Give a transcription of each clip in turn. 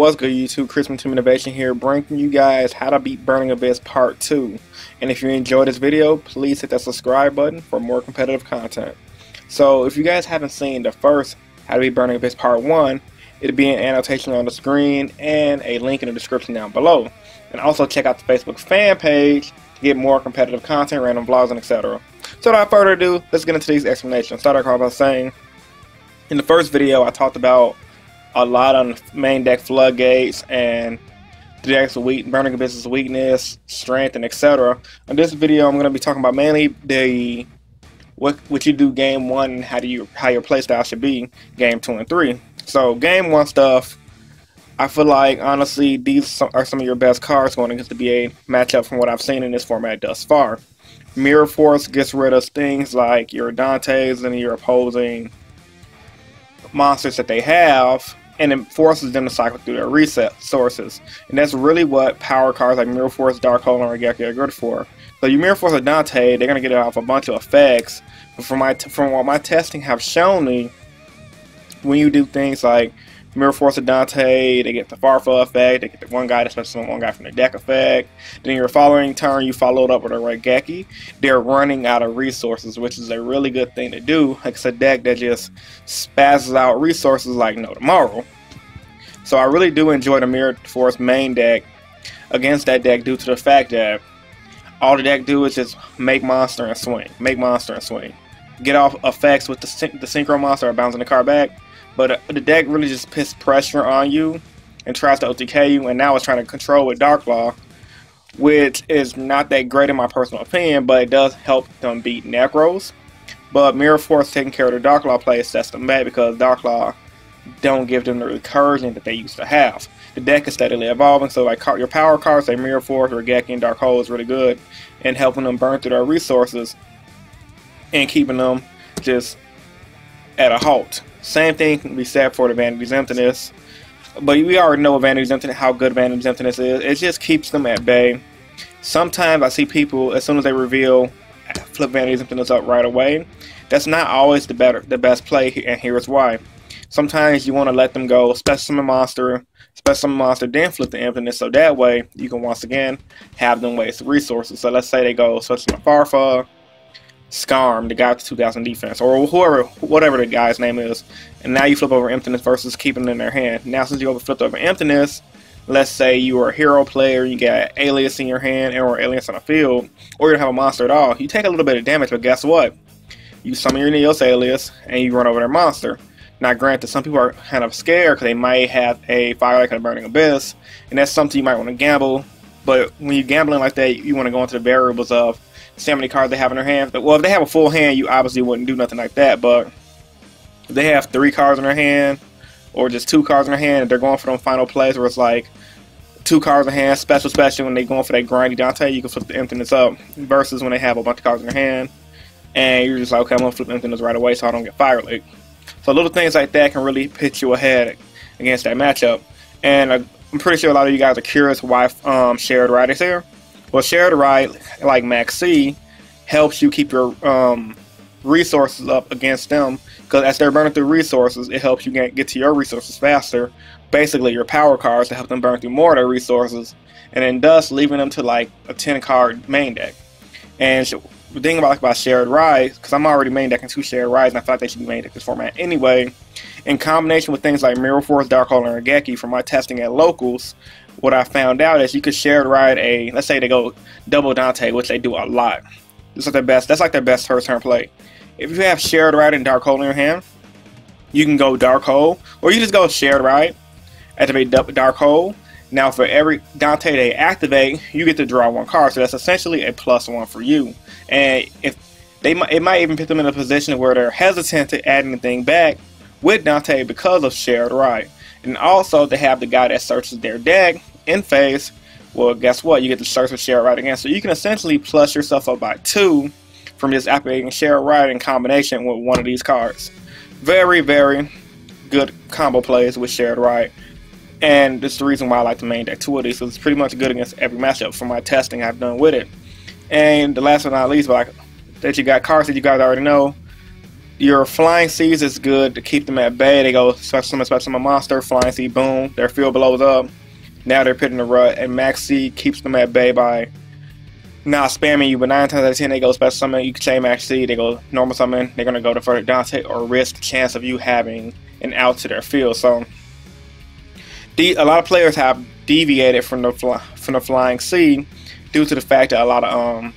What's good, YouTube? Christmas Team Innovation here, bringing you guys how to beat Burning Abyss Part 2. And if you enjoyed this video, please hit that subscribe button for more competitive content. So if you guys haven't seen the first How to Beat Burning Abyss Part 1, it'll be an annotation on the screen and a link in the description down below. And also check out the Facebook fan page to get more competitive content, random vlogs, and etc. So without further ado, let's get into these explanations. Start off by saying, in the first video I talked about a lot on the main deck floodgates and the deck's weak, Burning Abyss's weakness, strength, and etc. In this video, I'm going to be talking about mainly the what you do game 1 and how your playstyle should be game 2 and 3. So game 1 stuff, I feel like honestly these are some of your best cards going against the BA matchup from what I've seen in this format thus far. Mirror Force gets rid of things like your Dantes and your opposing monsters that they have, and it forces them to cycle through their reset sources. And that's really what power cards like Mirror Force, Dark Hole, and Regeki are good for. So you Mirror Force a Dante, they're going to get it off a bunch of effects. But from what my testing have shown me, when you do things like Mirror Force a Dante, they get the Farfa effect, they get the one guy that special summon one guy from the deck effect. Then your following turn, you followed up with a Regeki. They're running out of resources, which is a really good thing to do. Like it's a deck that just spazzes out resources like no tomorrow. So I really do enjoy the Mirror Force main deck against that deck due to the fact that all the deck do is just make monster and swing, make monster and swing. Get off effects with the synchro monster or bouncing the card back. But the deck really just puts pressure on you and tries to OTK you, and now it's trying to control with Dark Law, which is not that great in my personal opinion, but it does help them beat Necros. But Mirror Force taking care of the Dark Law plays sets them back because Dark Law don't give them the recursion that they used to have. The deck is steadily evolving, so like your power cards like Mirror Force, Regeki, and Dark Hole is really good in helping them burn through their resources and keeping them just at a halt. Same thing can be said for the Vanity's Emptiness, but we already know Vanity's Emptiness, how good Vanity's Emptiness is. It just keeps them at bay. Sometimes I see people, as soon as they reveal, flip Vanity's Emptiness up right away. That's not always the best play, and here's why. Sometimes you want to let them go, special summon monster, then flip the Emptiness, so that way you can once again have them waste resources. So let's say they go special summon Farfa, Skarm, the guy with the 2000 defense, or whatever the guy's name is, and now you flip over Emptiness versus keeping it in their hand. Now since you flipped over Emptiness, let's say you are a hero player, you got Alias in your hand or Alias on the field, or you don't have a monster at all, you take a little bit of damage, but guess what? You summon your Neos Alias and you run over their monster. Now granted, some people are kind of scared because they might have a Firelight and a Burning Abyss, and that's something you might want to gamble, but when you're gambling like that, you want to go into the variables of see how many cards they have in their hand. Well, if they have a full hand, you obviously wouldn't do nothing like that, but if they have 3 cards in their hand or just 2 cards in their hand and they're going for them final plays where it's like 2 cards in hand, special when they're going for that grindy Dante, you can flip the Emptiness up versus when they have a bunch of cards in their hand and you're just like, okay, I'm going to flip the Emptiness right away so I don't get Fire Lake. So little things like that can really pitch you ahead against that matchup. And I'm pretty sure a lot of you guys are curious why Shared Ride is here. Well, Shared Ride, like Max C, helps you keep your resources up against them, because as they're burning through resources, it helps you get to your resources faster. Basically, your power cards to help them burn through more of their resources, and then thus leaving them to like a 10-card main deck. And the thing about Shared Ride, because I'm already main decking 2 Shared Rides, and I feel like they should be main deck this format anyway, in combination with things like Mirror Force, Dark Hole, and Regeki from my testing at locals, what I found out is you could Shared Ride a, let's say they go double Dante, which they do a lot. That's like their best first turn play. If you have Shared Ride and Dark Hole in your hand, you can go Dark Hole, or you just go Shared Ride, activate Dark Hole. Now for every Dante they activate, you get to draw 1 card, so that's essentially a +1 for you. And if it might even put them in a position where they're hesitant to add anything back with Dante because of Shared Ride. And also they have the guy that searches their deck in phase. Well, guess what? You get to search with Shared Ride again. So you can essentially plus yourself up by 2 from just activating Shared Ride in combination with one of these cards. Very, very good combo plays with Shared Ride. And this is the reason why I like to main deck 2 of these. So it's pretty much good against every matchup from my testing I've done with it. And the last but not least, that you got cards that you guys already know. Your flying seeds is good to keep them at bay. They go special summon monster, flying seed, boom, their field blows up. Now they're pitting the rut, and max seed keeps them at bay by not spamming you. But 9 times out of 10, they go special summon. You can chain max seed. They go normal summon. They're gonna go to further Dante or risk the chance of you having an out to their field. So a lot of players have deviated from the flying seed due to the fact that a lot of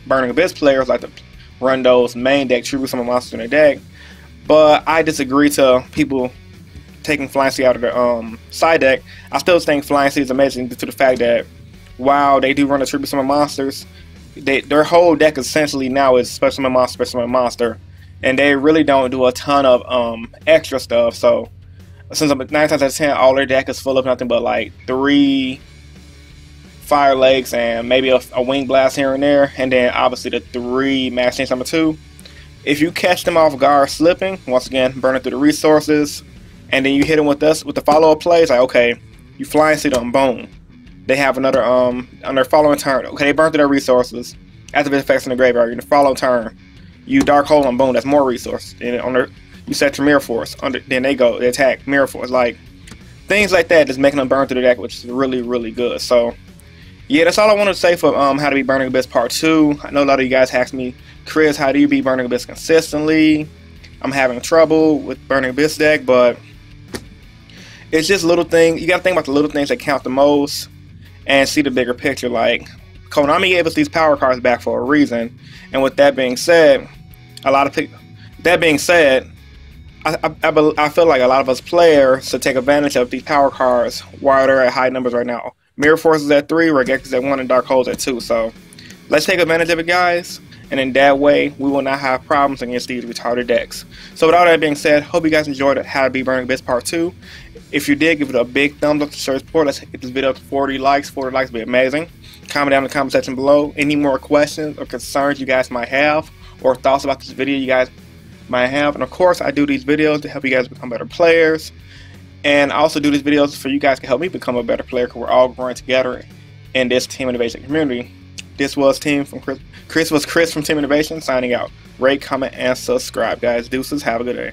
Burning Abyss players like to run those main deck tribute summon monsters in their deck. But I disagree to people taking Flying Seed out of their side deck. I still think Flying Seed is amazing due to the fact that while they do run a tribute summon monsters, their whole deck essentially now is special summon monster, and they really don't do a ton of extra stuff. So since 9 times out of 10, all their deck is full of nothing but like 3 Fire Lakes and maybe a Wing Blast here and there, and then obviously the 3 Max Change number 2. If you catch them off guard slipping, once again, burning through the resources, and then you hit them with the follow-up plays, like, okay, you Flying Seed them, boom. They have another, on their following turn, okay, they burn through their resources, activate effects in the graveyard, in the following turn, you Dark Hole them, boom, that's more resources. And on their, you set your Mirror Force, then they attack, Mirror Force, like, things like that, just making them burn through the deck, which is really, really good. So, yeah, that's all I wanted to say for how to beat Burning Abyss Part 2. I know a lot of you guys asked me, Chris, how do you beat Burning Abyss consistently? I'm having trouble with Burning Abyss deck, but it's just little things. You got to think about the little things that count the most and see the bigger picture. Like, Konami gave us these power cards back for a reason. And with that being said, I feel like a lot of us players should take advantage of these power cards while they're at high numbers right now. Mirror Force is at 3, Regex is at 1, and Dark Hole's at 2. So let's take advantage of it, guys. And in that way, we will not have problems against these retarded decks. So with all that being said, hope you guys enjoyed it. How to beat Burning Abyss Part 2. If you did, give it a big thumbs up to show support. Let's get this video up to 40 likes. 40 likes would be amazing. Comment down in the comment section below any more questions or concerns you guys might have, or thoughts about this video you guys might have. And of course, I do these videos to help you guys become better players. And I also do these videos so you guys can help me become a better player, because we're all growing together in this Team Innovation community. This was Chris from Team Innovation signing out. Rate, comment, and subscribe, guys. Deuces. Have a good day.